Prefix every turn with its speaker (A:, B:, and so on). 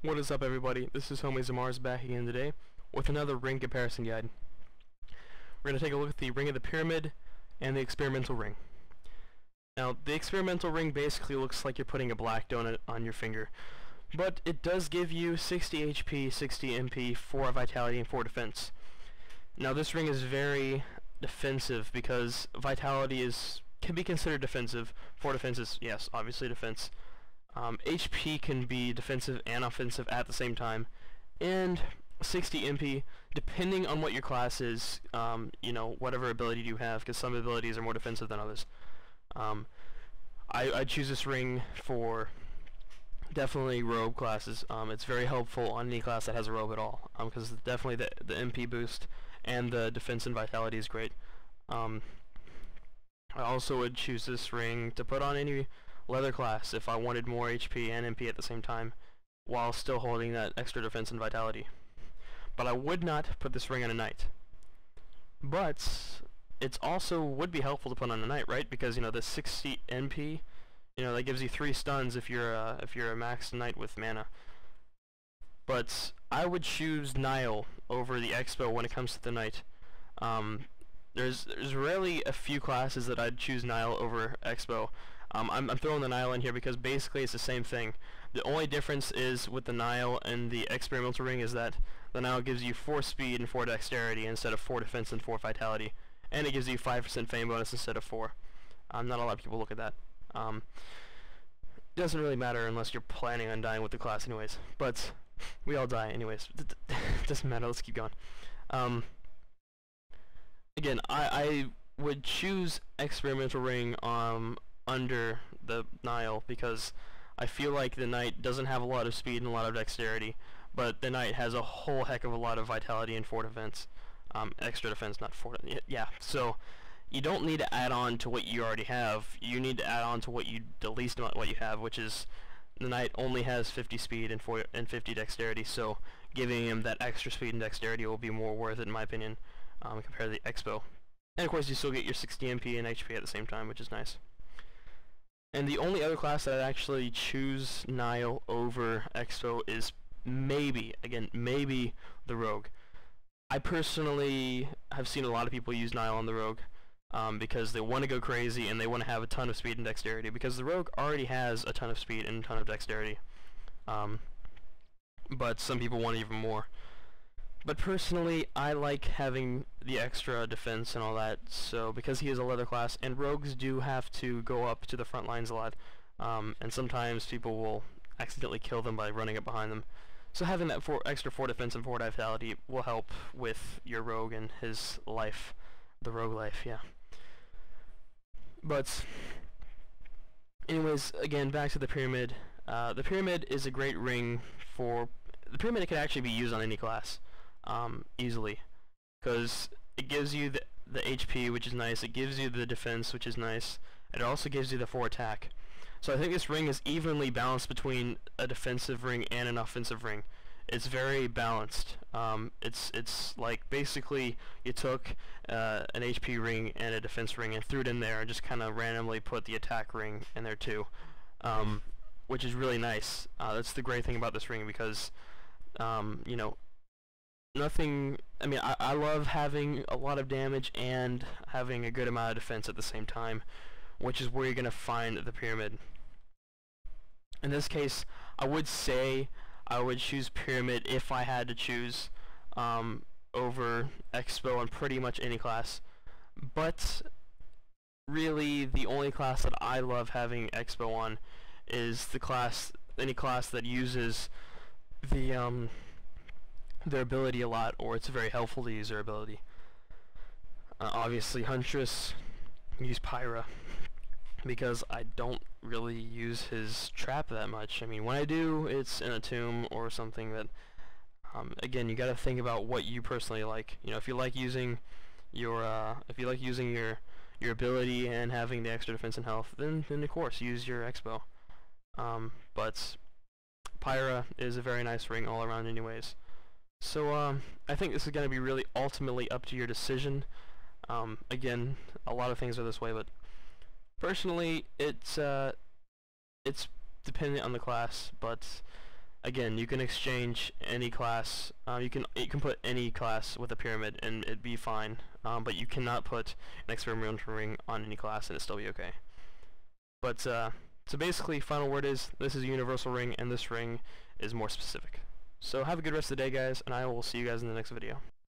A: What is up, everybody? This is HomiesOfMars back again today with another ring comparison guide. We're going to take a look at the ring of the pyramid and the experimental ring. Now, the experimental ring basically looks like you're putting a black donut on your finger, but it does give you 60 HP, 60 MP, 4 vitality, and 4 defense. Now, this ring is very defensive because vitality can be considered defensive. 4 defense is, yes, obviously defense. HP can be defensive and offensive at the same time, and 60 MP, depending on what your class is, you know, whatever ability you have, because some abilities are more defensive than others. I choose this ring for definitely robe classes. It's very helpful on any class that has a robe at all, because definitely the MP boost and the defense and vitality is great. I also would choose this ring to put on any leather class if I wanted more HP and MP at the same time, while still holding that extra defense and vitality. But I would not put this ring on a knight. But it also would be helpful to put on a knight, right? Because, you know, the 60 MP, you know, that gives you 3 stuns if you're a maxed knight with mana. But I would choose Nile over the Expo when it comes to the knight. There's rarely a few classes that I'd choose Nile over Expo. I'm throwing the Nile in here because basically it's the same thing. The only difference is with the Nile and the experimental ring is that the Nile gives you 4 speed and 4 dexterity instead of 4 defense and 4 vitality, and it gives you 5% fame bonus instead of 4. Not a lot of people look at that. Doesn't really matter unless you're planning on dying with the class anyways, but we all die anyways. Doesn't matter, let's keep going. Again, I would choose experimental ring under the Nile because I feel like the knight doesn't have a lot of speed and a lot of dexterity, but the knight has a whole heck of a lot of vitality and 4 defense. Extra defense, not 4. Yeah, so you don't need to add on to what you already have. You need to add on to the least amount what you have, which is the knight only has 50 speed and 50 dexterity, so giving him that extra speed and dexterity will be more worth it in my opinion, compared to the Expo. And of course you still get your 60 MP and HP at the same time, which is nice. And the only other class that I'd actually choose Nile over Expo is maybe the Rogue. I personally have seen a lot of people use Nile on the Rogue because they want to go crazy and they want to have a ton of speed and dexterity, because the Rogue already has a ton of speed and a ton of dexterity. But some people want even more. But personally, I like having the extra defense and all that, so because he is a leather class, and rogues do have to go up to the front lines a lot, and sometimes people will accidentally kill them by running up behind them. So having that extra 4 defense and 4 vitality will help with your rogue and his life, the rogue life, yeah. But anyways, again, back to the pyramid. The pyramid is a great ring for... The pyramid can actually be used on any class. Easily, because it gives you the HP, which is nice. It gives you the defense, which is nice. It also gives you the 4 attack. So I think this ring is evenly balanced between a defensive ring and an offensive ring. It's very balanced. It's like basically you took an HP ring and a defense ring and threw it in there and just kind of randomly put the attack ring in there too, which is really nice. That's the great thing about this ring, because you know, I love having a lot of damage and having a good amount of defense at the same time, which is where you're going to find the pyramid. In this case, I would say I would choose pyramid if I had to choose over Expo on pretty much any class. But really, the only class that I love having Expo on is any class that uses their ability a lot, or it's very helpful to use their ability. Obviously Huntress, use Pyra, because I don't really use his trap that much. I mean, when I do, it's in a tomb or something that, again, you gotta think about what you personally like. You know, if you like using your your ability and having the extra defense and health, then of course use your Expo. But Pyra is a very nice ring all around anyways. So I think this is going to be really ultimately up to your decision. Again, a lot of things are this way, but personally it's dependent on the class. But again, you can exchange any class. You can put any class with a pyramid and it'd be fine. But you cannot put an experimental ring on any class and it'd still be okay. But so basically, final word is this is a universal ring and this ring is more specific. So have a good rest of the day, guys, and I will see you guys in the next video.